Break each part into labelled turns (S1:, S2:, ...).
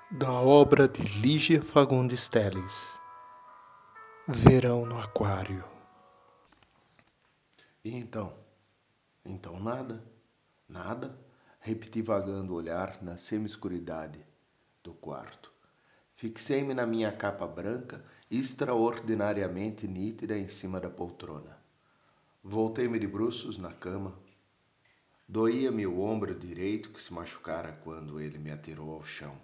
S1: Da obra de Lígia Fagundes Telles. Verão no Aquário.
S2: E então? Então nada, nada, repeti vagando o olhar na semi-escuridade do quarto. Fixei-me na minha capa branca, extraordinariamente nítida em cima da poltrona. Voltei-me de bruços na cama. Doía-me o ombro direito que se machucara quando ele me atirou ao chão.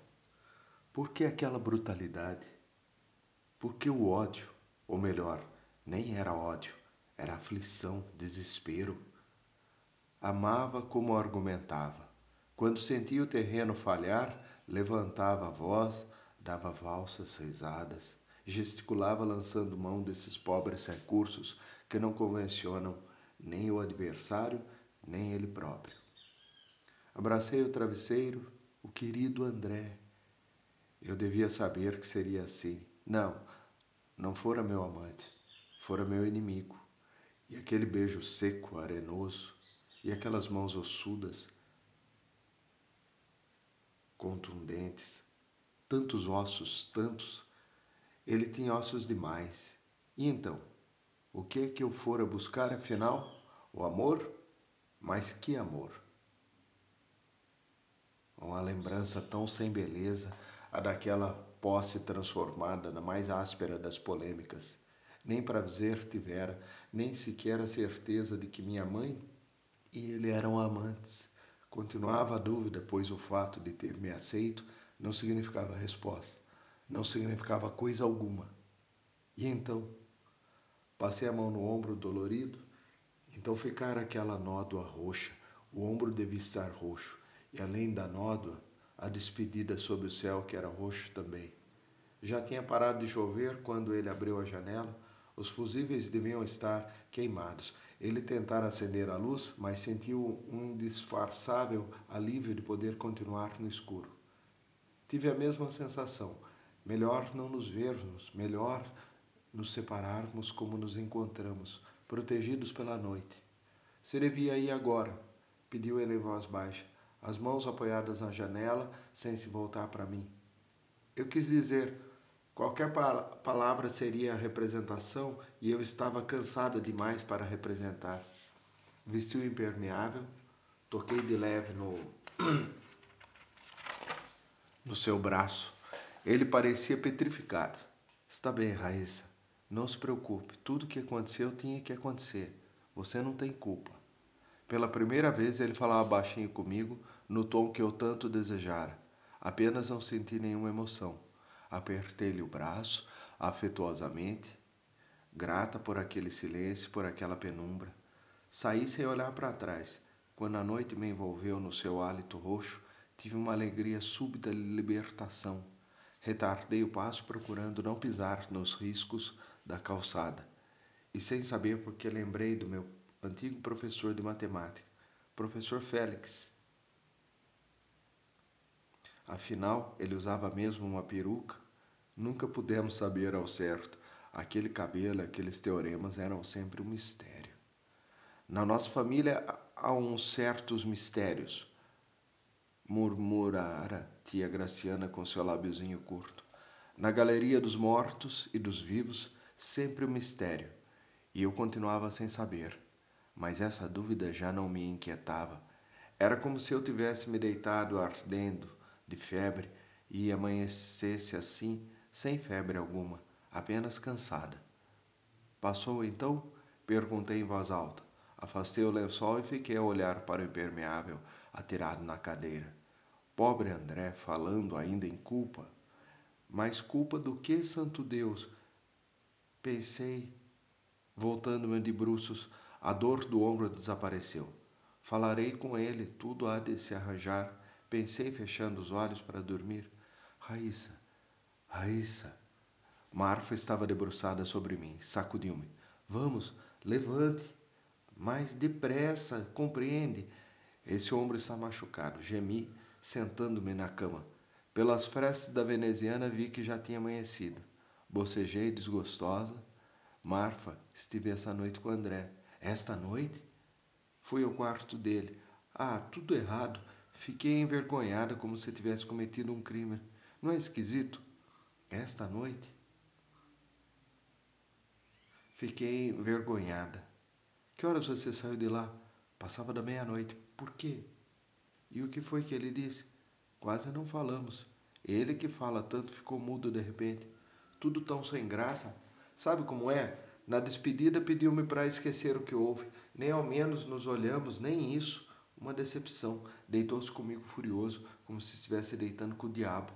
S2: Por que aquela brutalidade? Por que o ódio? Ou melhor, nem era ódio, era aflição, desespero. Amava como argumentava. Quando sentia o terreno falhar, levantava a voz, dava valsas, risadas, gesticulava lançando mão desses pobres recursos que não convencionam nem o adversário, nem ele próprio. Abracei o travesseiro, o querido André. Eu devia saber que seria assim. Não, não fora meu amante, fora meu inimigo. E aquele beijo seco, arenoso, e aquelas mãos ossudas, contundentes, tantos ossos, tantos. Ele tinha ossos demais. E então, o que é que eu fora buscar afinal? O amor? Mas que amor? Uma lembrança tão sem beleza, a daquela posse transformada na mais áspera das polêmicas. Nem prazer tivera, nem sequer a certeza de que minha mãe e ele eram amantes. Continuava a dúvida, pois o fato de ter me aceito não significava resposta, não significava coisa alguma. E então, passei a mão no ombro dolorido, então ficara aquela nódoa roxa, o ombro devia estar roxo, e além da nódoa, a despedida sob o céu que era roxo também. Já tinha parado de chover quando ele abriu a janela. Os fusíveis deviam estar queimados. Ele tentara acender a luz, mas sentiu um indisfarçável alívio de poder continuar no escuro. Tive a mesma sensação. Melhor não nos vermos, melhor nos separarmos como nos encontramos, protegidos pela noite. Se devia ir agora, pediu ele em voz baixa, as mãos apoiadas na janela, sem se voltar para mim. Eu quis dizer, qualquer palavra seria representação e eu estava cansada demais para representar. Vesti o impermeável, toquei de leve no seu braço. Ele parecia petrificado. Está bem, Raíssa. Não se preocupe. Tudo que aconteceu tinha que acontecer. Você não tem culpa. Pela primeira vez ele falava baixinho comigo, no tom que eu tanto desejara. Apenas não senti nenhuma emoção. Apertei-lhe o braço, afetuosamente, grata por aquele silêncio, por aquela penumbra. Saí sem olhar para trás. Quando a noite me envolveu no seu hálito roxo, tive uma alegria súbita de libertação. Retardei o passo procurando não pisar nos riscos da calçada. E sem saber por que lembrei do meu antigo professor de matemática, professor Félix. Afinal, ele usava mesmo uma peruca. Nunca pudemos saber ao certo. Aquele cabelo, aqueles teoremas eram sempre um mistério. Na nossa família há uns certos mistérios, murmurara tia Graciana com seu lábiozinho curto. Na galeria dos mortos e dos vivos, sempre um mistério. E eu continuava sem saber. Mas essa dúvida já não me inquietava. Era como se eu tivesse me deitado ardendo de febre e amanhecesse assim, sem febre alguma, apenas cansada. Passou então? Perguntei em voz alta. Afastei o lençol e fiquei a olhar para o impermeável atirado na cadeira. Pobre André, falando ainda em culpa. Mas culpa do que, santo Deus? Pensei, voltando-me de bruços, a dor do ombro desapareceu. Falarei com ele, tudo há de se arranjar. Pensei, fechando os olhos para dormir. Raíssa, Raíssa. Marfa estava debruçada sobre mim, sacudiu-me. Vamos, levante. Mais depressa, compreende? Esse ombro está machucado. Gemi, sentando-me na cama. Pelas frestas da veneziana vi que já tinha amanhecido. Bocejei desgostosa. Marfa, estive essa noite com André. Esta noite? Fui ao quarto dele. Ah, tudo errado. Fiquei envergonhada como se tivesse cometido um crime. Não é esquisito? Esta noite fiquei envergonhada. Que horas você saiu de lá? Passava da meia-noite. Por quê? E o que foi que ele disse? Quase não falamos. Ele que fala tanto ficou mudo de repente. Tudo tão sem graça. Sabe como é? Na despedida pediu-me para esquecer o que houve. Nem ao menos nos olhamos, nem isso. Uma decepção. Deitou-se comigo furioso, como se estivesse deitando com o diabo.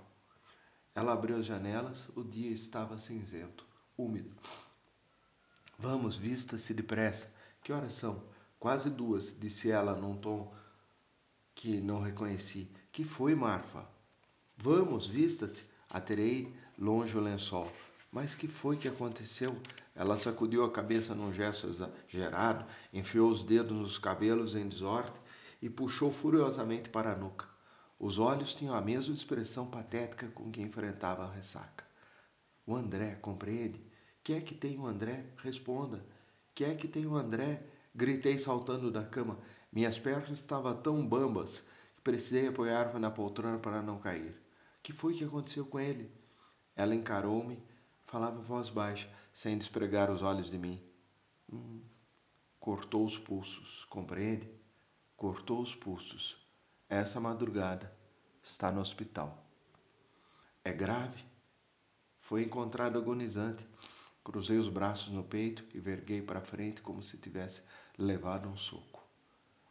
S2: Ela abriu as janelas, o dia estava cinzento, úmido. Vamos, vista-se depressa. Que horas são? Quase 2, disse ela num tom que não reconheci. Que foi, Marfa? Vamos, vista-se. Aterrei longe o lençol. Mas que foi que aconteceu? Ela sacudiu a cabeça num gesto exagerado, enfiou os dedos nos cabelos em desordem e puxou furiosamente para a nuca. Os olhos tinham a mesma expressão patética com que enfrentava a ressaca. O André, compreende? Que é que tem o André? Responda. Que é que tem o André? Gritei saltando da cama. Minhas pernas estavam tão bambas que precisei apoiar-me na poltrona para não cair. Que foi que aconteceu com ele? Ela encarou-me, falava em voz baixa, sem despregar os olhos de mim. Cortou os pulsos, compreende? Cortou os pulsos. Essa madrugada está no hospital. É grave? Foi encontrado agonizante. Cruzei os braços no peito e verguei para frente como se tivesse levado um soco.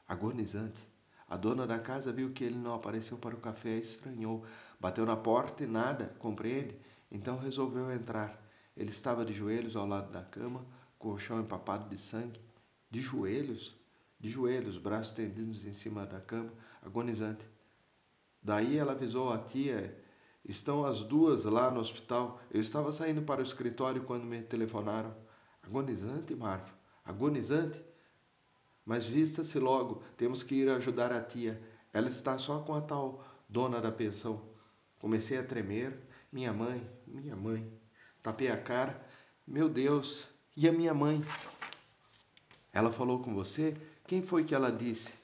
S2: Agonizante? A dona da casa viu que ele não apareceu para o café e estranhou. Bateu na porta e nada, compreende? Então resolveu entrar. Ele estava de joelhos ao lado da cama, com o chão empapado de sangue. De joelhos? De joelhos, braços tendidos em cima da cama, agonizante. Daí ela avisou a tia: estão as duas lá no hospital. Eu estava saindo para o escritório quando me telefonaram. Agonizante, Marfa? Agonizante? Mas vista-se logo, temos que ir ajudar a tia. Ela está só com a tal dona da pensão. Comecei a tremer. Minha mãe. Tapei a cara. Meu Deus, e a minha mãe? Ela falou com você? Quem foi que ela disse?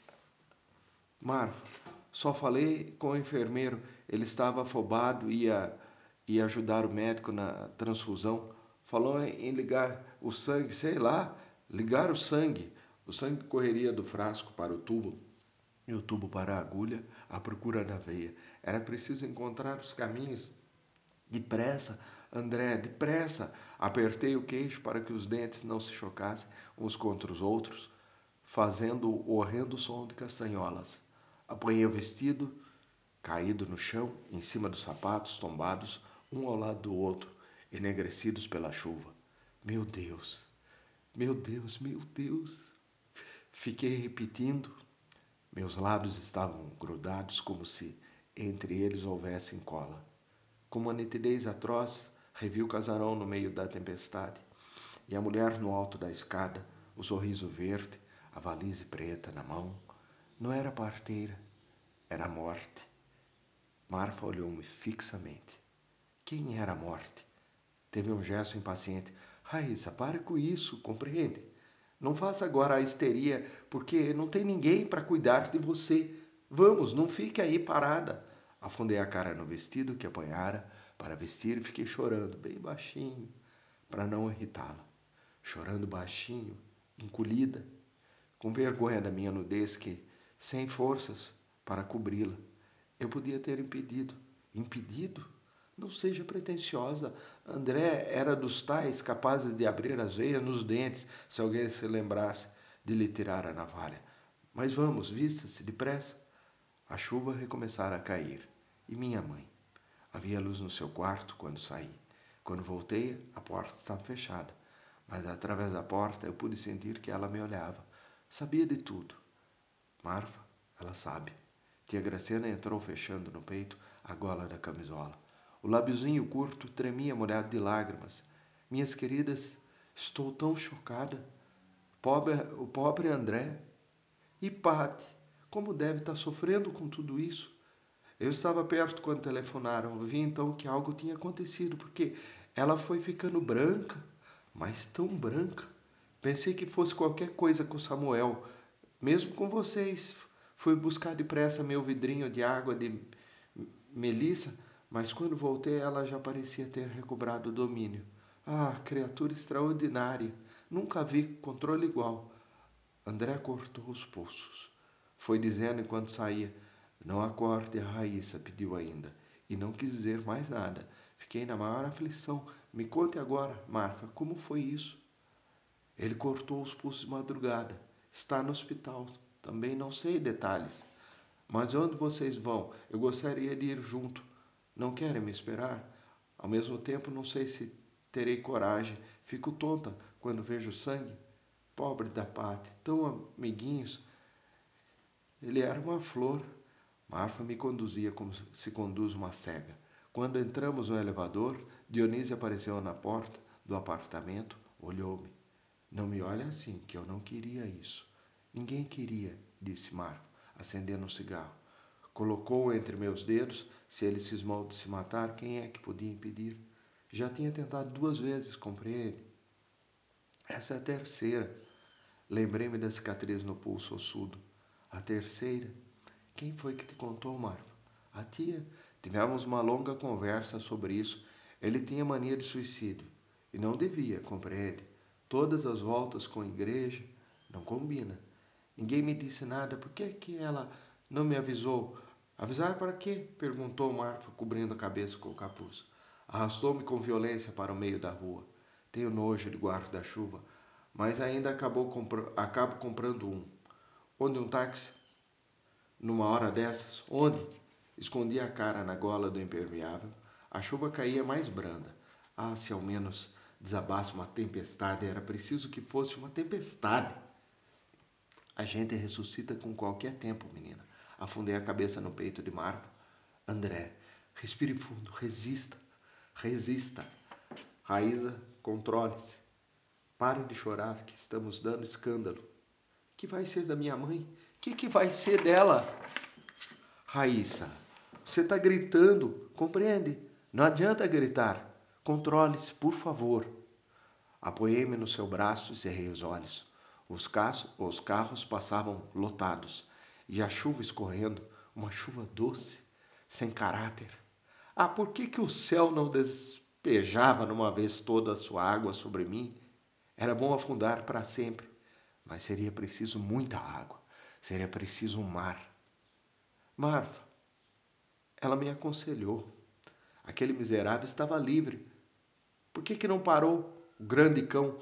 S2: Marfa, só falei com o enfermeiro. Ele estava afobado e ia ajudar o médico na transfusão. Falou em ligar o sangue, sei lá, ligar o sangue. O sangue correria do frasco para o tubo e o tubo para a agulha à procura da veia. Era preciso encontrar os caminhos. Depressa, André, depressa! Apertei o queixo para que os dentes não se chocassem uns contra os outros, fazendo o horrendo som de castanholas. Apanhei o vestido, caído no chão, em cima dos sapatos tombados, um ao lado do outro, enegrecidos pela chuva. Meu Deus, meu Deus, meu Deus! Fiquei repetindo. Meus lábios estavam grudados como se entre eles houvessem cola. Com uma nitidez atroz, revi o casarão no meio da tempestade e a mulher no alto da escada, o sorriso verde, a valise preta na mão. Não era parteira, era a morte. Marfa olhou-me fixamente. Quem era a morte? Teve um gesto impaciente. Raíssa, pare com isso, compreende? Não faça agora a histeria, porque não tem ninguém para cuidar de você. Vamos, não fique aí parada. Afundei a cara no vestido que apanhara para vestir e fiquei chorando bem baixinho, para não irritá-la. Chorando baixinho, encolhida, com vergonha da minha nudez que, sem forças para cobri-la, eu podia ter impedido. Impedido? Não seja pretensiosa. André era dos tais capazes de abrir as veias nos dentes se alguém se lembrasse de lhe tirar a navalha. Mas vamos, vista-se depressa. A chuva recomeçara a cair. E minha mãe? Havia luz no seu quarto quando saí. Quando voltei, a porta estava fechada. Mas através da porta eu pude sentir que ela me olhava. Sabia de tudo. Marfa, ela sabe. Tia Graciana entrou fechando no peito a gola da camisola. O lábiozinho curto tremia molhado de lágrimas. Minhas queridas, estou tão chocada. O pobre André. E Pati, como deve estar sofrendo com tudo isso? Eu estava perto quando telefonaram. Vi então que algo tinha acontecido, porque ela foi ficando branca, mas tão branca. Pensei que fosse qualquer coisa com Samuel, mesmo com vocês. Fui buscar depressa meu vidrinho de água de melissa, mas quando voltei ela já parecia ter recobrado o domínio. Ah, criatura extraordinária! Nunca vi controle igual. André cortou os pulsos. Foi dizendo enquanto saía: não acorde a Raíssa, pediu ainda. E não quis dizer mais nada. Fiquei na maior aflição. Me conte agora, Marfa, como foi isso? Ele cortou os pulsos de madrugada. Está no hospital. Também não sei detalhes. Mas onde vocês vão? Eu gostaria de ir junto. Não querem me esperar? Ao mesmo tempo, não sei se terei coragem. Fico tonta quando vejo sangue. Pobre da Pati, tão amiguinhos. Ele era uma flor. Marfa me conduzia como se conduz uma cega. Quando entramos no elevador, Dionísio apareceu na porta do apartamento, olhou-me. Não me olhe assim, que eu não queria isso. Ninguém queria, disse Marfa, acendendo um cigarro. Colocou-o entre meus dedos. Se ele cismou de se matar, quem é que podia impedir? Já tinha tentado 2 vezes, compreende? Essa é a terceira. Lembrei-me da cicatriz no pulso ossudo. A terceira? Quem foi que te contou, Marfa? A tia. Tivemos uma longa conversa sobre isso. Ele tinha mania de suicídio. E não devia, compreende? Todas as voltas com a igreja não combina. Ninguém me disse nada. Por que ela não me avisou? Avisar para quê? Perguntou Marfa, cobrindo a cabeça com o capuz. Arrastou-me com violência para o meio da rua. Tenho nojo de guarda-chuva, mas ainda acabo comprando um. Onde um táxi? Numa hora dessas? Onde? Escondi a cara na gola do impermeável. A chuva caía mais branda. Ah, se ao menos desabasse uma tempestade. Era preciso que fosse uma tempestade. A gente ressuscita com qualquer tempo, menina. Afundei a cabeça no peito de Marfa. André, respire fundo, resista. Resista. Raíssa, controle-se. Pare de chorar, que estamos dando escândalo. O que vai ser da minha mãe? O que vai ser dela? Raíssa, você está gritando, compreende? Não adianta gritar. Controle-se, por favor. Apoiei-me no seu braço e cerrei os olhos. Os carros passavam lotados e a chuva escorrendo, uma chuva doce, sem caráter. Ah, por que o céu não despejava numa vez toda a sua água sobre mim? Era bom afundar para sempre, mas seria preciso muita água, seria preciso um mar. Marfa, ela me aconselhou. Aquele miserável estava livre. Por que não parou? O grande cão.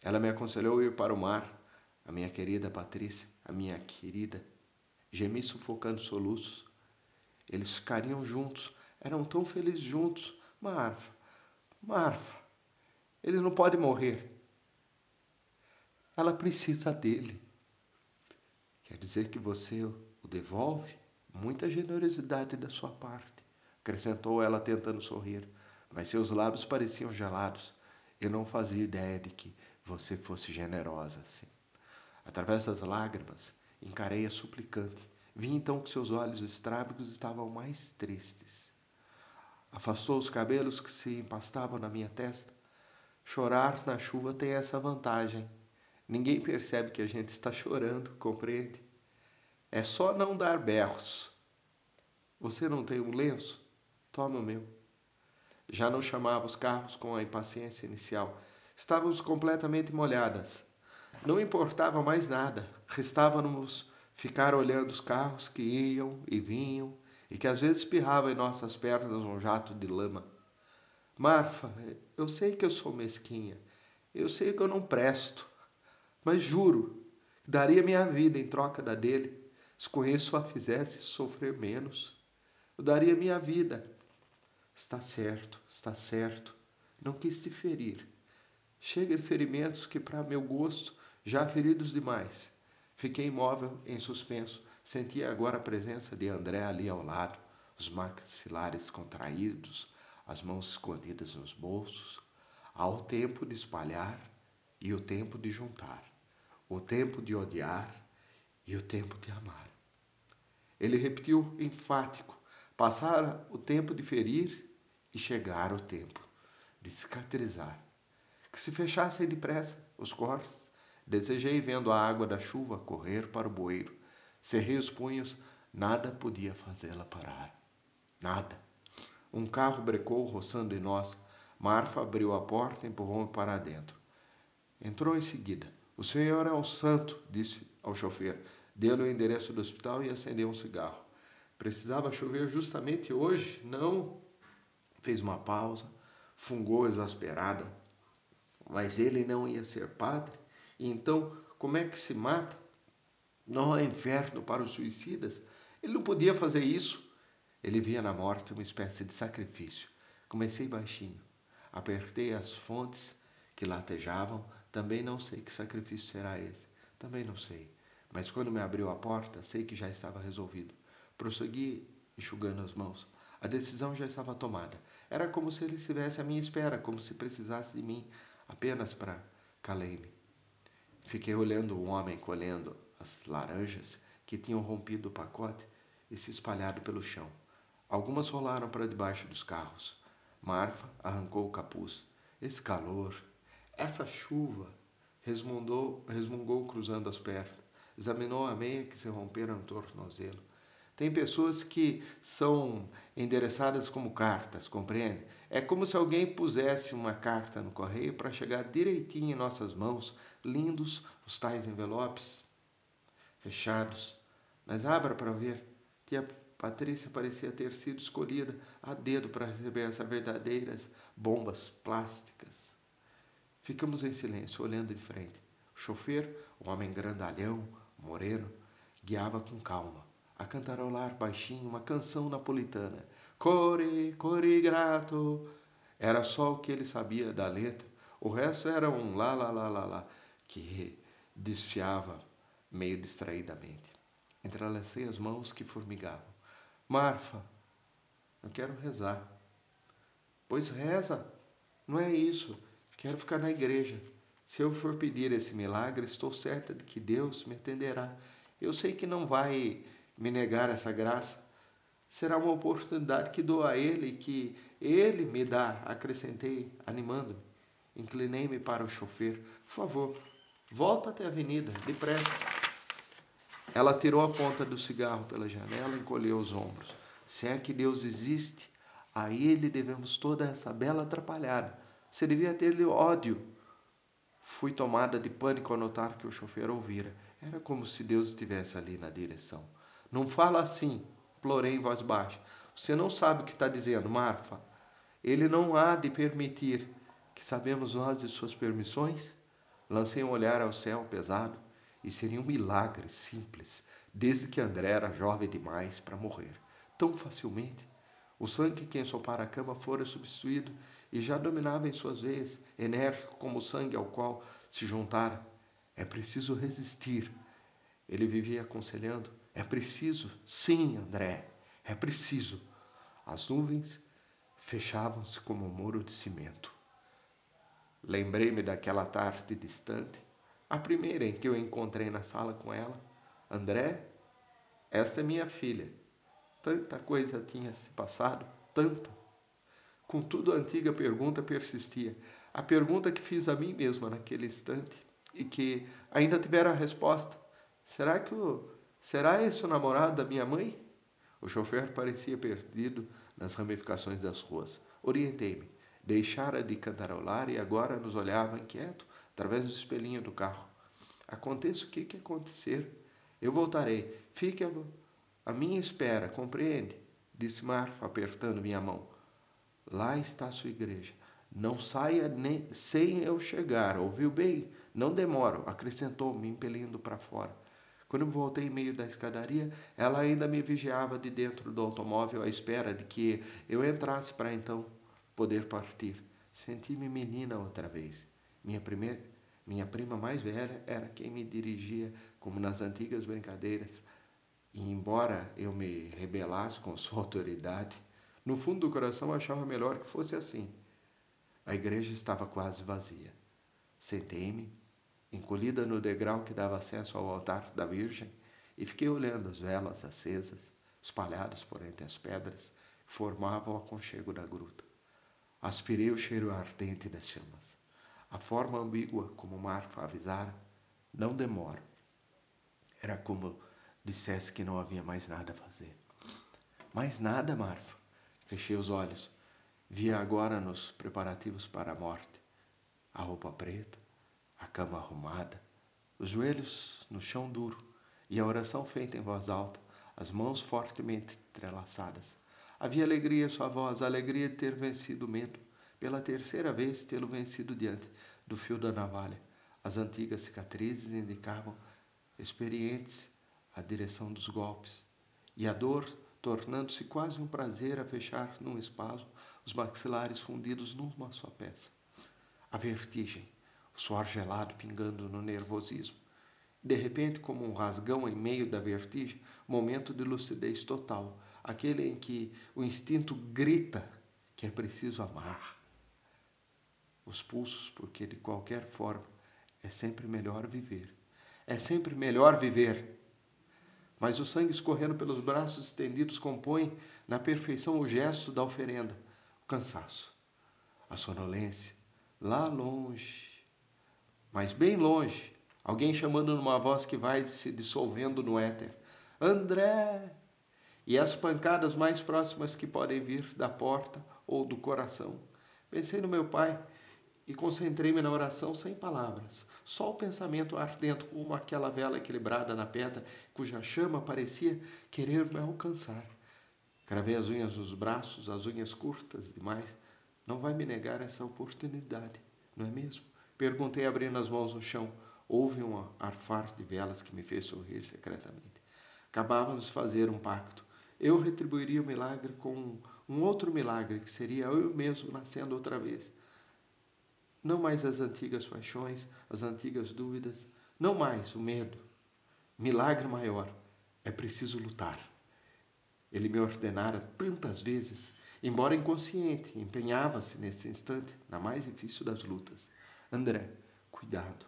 S2: Ela me aconselhou ir para o mar. A minha querida Patrícia, a minha querida. Gemi sufocando soluços. Eles ficariam juntos. Eram tão felizes juntos. Marfa, ele não pode morrer. Ela precisa dele. Quer dizer que você o devolve? Muita generosidade da sua parte, acrescentou ela tentando sorrir, mas seus lábios pareciam gelados. Eu não fazia ideia de que você fosse generosa assim. Através das lágrimas, encarei-a suplicante. Vi então que seus olhos estrábicos estavam mais tristes. Afastou os cabelos que se empastavam na minha testa. Chorar na chuva tem essa vantagem. Ninguém percebe que a gente está chorando, compreende? É só não dar berros. Você não tem um lenço? Toma o meu. Já não chamava os carros com a impaciência inicial. Estávamos completamente molhadas. Não importava mais nada. Restava-nos ficar olhando os carros que iam e vinham e que às vezes espirrava em nossas pernas um jato de lama. Marfa, eu sei que eu sou mesquinha. Eu sei que eu não presto. Mas juro que daria minha vida em troca da dele, se com isso a fizesse sofrer menos. Eu daria minha vida. Está certo. Não quis te ferir. Chega de ferimentos que, para meu gosto, já feridos demais. Fiquei imóvel, em suspenso. Sentia agora a presença de André ali ao lado, os maxilares contraídos, as mãos escondidas nos bolsos. Há o tempo de espalhar e o tempo de juntar. O tempo de odiar e o tempo de amar. Ele repetiu enfático. Passara o tempo de ferir e chegara o tempo de cicatrizar. Que se fechassem depressa os cortes. Desejei, vendo a água da chuva correr para o bueiro. Cerrei os punhos, nada podia fazê-la parar. Nada. Um carro brecou, roçando em nós. Marfa abriu a porta e empurrou-me para dentro. Entrou em seguida. O senhor é um santo, disse ao chofer. Deu-lhe o endereço do hospital e acendeu um cigarro. Precisava chover justamente hoje? Não. Fez uma pausa, fungou exasperada. Mas ele não ia ser padre? E então, como é que se mata? Não há inferno para os suicidas? Ele não podia fazer isso. Ele via na morte uma espécie de sacrifício. Comecei baixinho. Apertei as fontes que latejavam. Também não sei que sacrifício será esse. Também não sei. Mas quando me abriu a porta, sei que já estava resolvido. Prossegui, enxugando as mãos. A decisão já estava tomada. Era como se ele estivesse à minha espera, como se precisasse de mim, apenas para calei-me. Fiquei olhando o homem colhendo as laranjas que tinham rompido o pacote e se espalhado pelo chão. Algumas rolaram para debaixo dos carros. Marfa arrancou o capuz. Esse calor, essa chuva, resmungou cruzando as pernas. Examinou a meia que se rompera no tornozelo. Tem pessoas que são endereçadas como cartas, compreende? É como se alguém pusesse uma carta no correio para chegar direitinho em nossas mãos, lindos os tais envelopes, fechados. Mas abra para ver. Tia Patrícia parecia ter sido escolhida a dedo para receber essas verdadeiras bombas plásticas. Ficamos em silêncio, olhando em frente. O chofer, um homem grandalhão, moreno, guiava com calma, a cantarolar baixinho uma canção napolitana. Core, core grato. Era só o que ele sabia da letra. O resto era um lá, lá, lá, lá, lá, que desfiava meio distraidamente. Entrelacei as mãos que formigavam. Marfa, eu quero rezar. Pois reza. Não é isso. Quero ficar na igreja. Se eu for pedir esse milagre, estou certa de que Deus me atenderá. Eu sei que não vai me negar essa graça. Será uma oportunidade que dou a Ele e que Ele me dá, acrescentei, animando-me. Inclinei-me para o chofer. Por favor, volta até a avenida, depressa. Ela tirou a ponta do cigarro pela janela e encolheu os ombros. Se é que Deus existe, a Ele devemos toda essa bela atrapalhada. Você devia ter-lhe ódio. Fui tomada de pânico ao notar que o chofer ouvira. Era como se Deus estivesse ali na direção. Não fala assim, implorei em voz baixa. Você não sabe o que está dizendo, Marfa. Ele não há de permitir. Que sabemos nós de suas permissões? Lancei um olhar ao céu pesado. E seria um milagre simples, desde que André era jovem demais para morrer. Tão facilmente. O sangue que ensopara a cama fora substituído e já dominava em suas veias, enérgico como o sangue ao qual se juntara. É preciso resistir. Ele vivia aconselhando. É preciso, sim, André, é preciso. As nuvens fechavam-se como um muro de cimento. Lembrei-me daquela tarde distante, a primeira em que eu encontrei na sala com ela. André, esta é minha filha. Tanta coisa tinha se passado, tanta. Contudo, a antiga pergunta persistia. A pergunta que fiz a mim mesma naquele instante e que ainda tivera a resposta. Será esse o namorado da minha mãe? O chofer parecia perdido nas ramificações das ruas. Orientei-me. Deixara de cantarolar e agora nos olhava inquieto através do espelhinho do carro. Aconteça o que acontecer, eu voltarei. Fique à minha espera, compreende? Disse Marfa, apertando minha mão. Lá está a sua igreja. Não saia nem sem eu chegar, ouviu bem? Não demoro, acrescentou, me impelindo para fora. Quando voltei em meio da escadaria, ela ainda me vigiava de dentro do automóvel à espera de que eu entrasse para então poder partir. Senti-me menina outra vez. Minha prima mais velha era quem me dirigia, como nas antigas brincadeiras. E embora eu me rebelasse com sua autoridade, no fundo do coração achava melhor que fosse assim. A igreja estava quase vazia. Sentei-me, encolhida no degrau que dava acesso ao altar da Virgem, e fiquei olhando as velas acesas, espalhadas por entre as pedras, que formavam o aconchego da gruta. Aspirei o cheiro ardente das chamas. A forma ambígua, como Marfa avisara, não demora. Era como dissesse que não havia mais nada a fazer. Mais nada, Marfa? Fechei os olhos. Via agora nos preparativos para a morte. A roupa preta, a cama arrumada, os joelhos no chão duro e a oração feita em voz alta, as mãos fortemente entrelaçadas. Havia alegria em sua voz, a alegria de ter vencido o medo, pela terceira vez tê-lo vencido diante do fio da navalha. As antigas cicatrizes indicavam, experientes, a direção dos golpes, e a dor, tornando-se quase um prazer a fechar num espasmo os maxilares fundidos numa só peça. A vertigem, o suor gelado pingando no nervosismo. De repente, como um rasgão em meio da vertigem, momento de lucidez total, aquele em que o instinto grita que é preciso amar os pulsos, porque de qualquer forma é sempre melhor viver. É sempre melhor viver. Mas o sangue escorrendo pelos braços estendidos compõe na perfeição o gesto da oferenda, o cansaço, a sonolência, lá longe, mas bem longe, alguém chamando numa voz que vai se dissolvendo no éter. André! E as pancadas mais próximas que podem vir da porta ou do coração. Pensei no meu pai e concentrei-me na oração sem palavras. Só o pensamento ardendo como aquela vela equilibrada na pedra, cuja chama parecia querer me alcançar. Cravei as unhas nos braços, as unhas curtas demais. Não vai me negar essa oportunidade, não é mesmo? Perguntei abrindo as mãos no chão. Houve um arfar de velas que me fez sorrir secretamente. Acabávamos de fazer um pacto. Eu retribuiria o milagre com um outro milagre, que seria eu mesmo nascendo outra vez. Não mais as antigas paixões, as antigas dúvidas, não mais o medo. Milagre maior, é preciso lutar. Ele me ordenara tantas vezes, embora inconsciente, empenhava-se nesse instante na mais difícil das lutas. André, cuidado.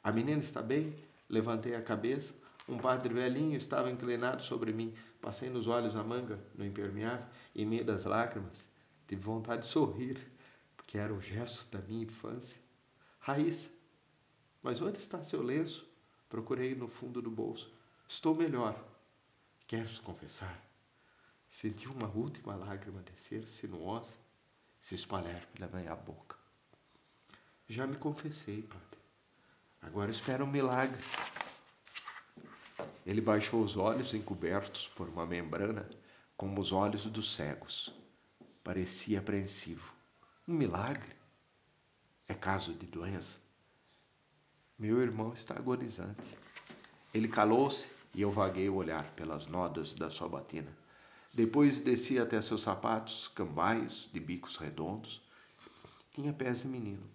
S2: A menina está bem? Levantei a cabeça. Um padre velhinho estava inclinado sobre mim. Passei nos olhos a manga, no impermeável, e em meio das lágrimas. Tive vontade de sorrir, porque era o gesto da minha infância. Raíssa, mas onde está seu lenço? Procurei no fundo do bolso. Estou melhor. Queres confessar? Senti uma última lágrima descer sinuosa e se espalhar pela minha boca. Já me confessei, padre. Agora espero um milagre. Ele baixou os olhos encobertos por uma membrana, como os olhos dos cegos. Parecia apreensivo. Um milagre? É caso de doença? Meu irmão está agonizante. Ele calou-se e eu vaguei o olhar pelas nódoas da sua batina. Depois desci até seus sapatos, cambaios de bicos redondos. Tinha pés de menino.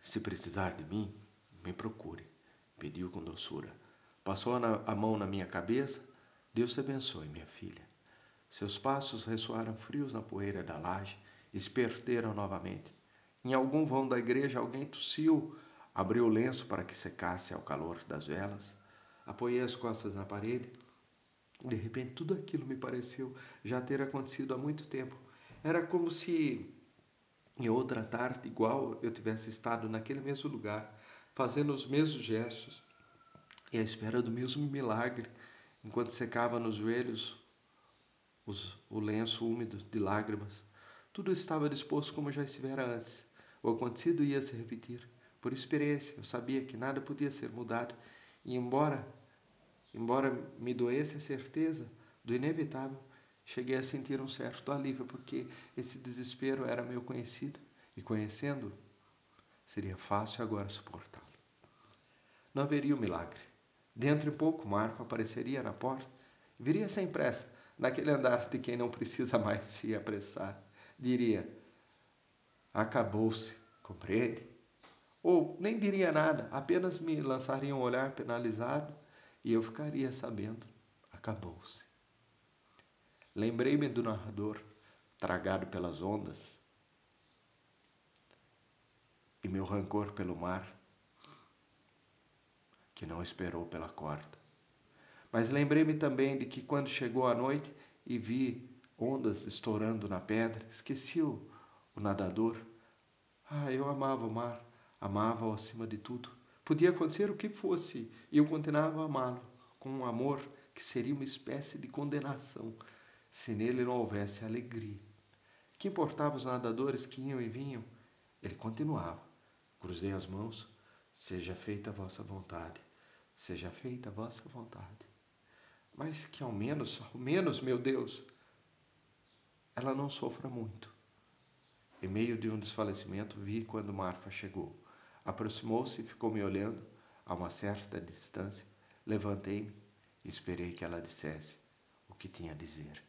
S2: Se precisar de mim, me procure, pediu com doçura. Passou a mão na minha cabeça. Deus te abençoe, minha filha. Seus passos ressoaram frios na poeira da laje e se perderam novamente. Em algum vão da igreja, alguém tossiu, abriu o lenço para que secasse ao calor das velas. Apoiei as costas na parede. De repente, tudo aquilo me pareceu já ter acontecido há muito tempo. Era como se, em outra tarde igual, eu tivesse estado naquele mesmo lugar, fazendo os mesmos gestos e à espera do mesmo milagre, enquanto secava nos joelhos o lenço úmido de lágrimas. Tudo estava disposto como já estivera antes. O acontecido ia se repetir. Por experiência, eu sabia que nada podia ser mudado, e embora me doesse a certeza do inevitável, cheguei a sentir um certo alívio, porque esse desespero era meu conhecido, e conhecendo, seria fácil agora suportá-lo. Não haveria um milagre. Dentro de pouco, Marfa apareceria na porta, e viria sem pressa, naquele andar de quem não precisa mais se apressar. Diria, acabou-se, compreende? Ou nem diria nada, apenas me lançaria um olhar penalizado e eu ficaria sabendo, acabou-se. Lembrei-me do narrador, tragado pelas ondas, e meu rancor pelo mar, que não esperou pela corda. Mas lembrei-me também de que quando chegou a noite e vi ondas estourando na pedra, esqueci o nadador. Eu amava o mar, amava-o acima de tudo. Podia acontecer o que fosse, e eu continuava a amá-lo, com um amor que seria uma espécie de condenação. se nele não houvesse alegria. Que importava os nadadores que iam e vinham? Ele continuava. Cruzei as mãos. Seja feita a vossa vontade. Seja feita a vossa vontade. Mas que ao menos, meu Deus, ela não sofra muito. Em meio de um desfalecimento, vi quando Marfa chegou. Aproximou-se e ficou me olhando a uma certa distância. Levantei-me e esperei que ela dissesse o que tinha a dizer.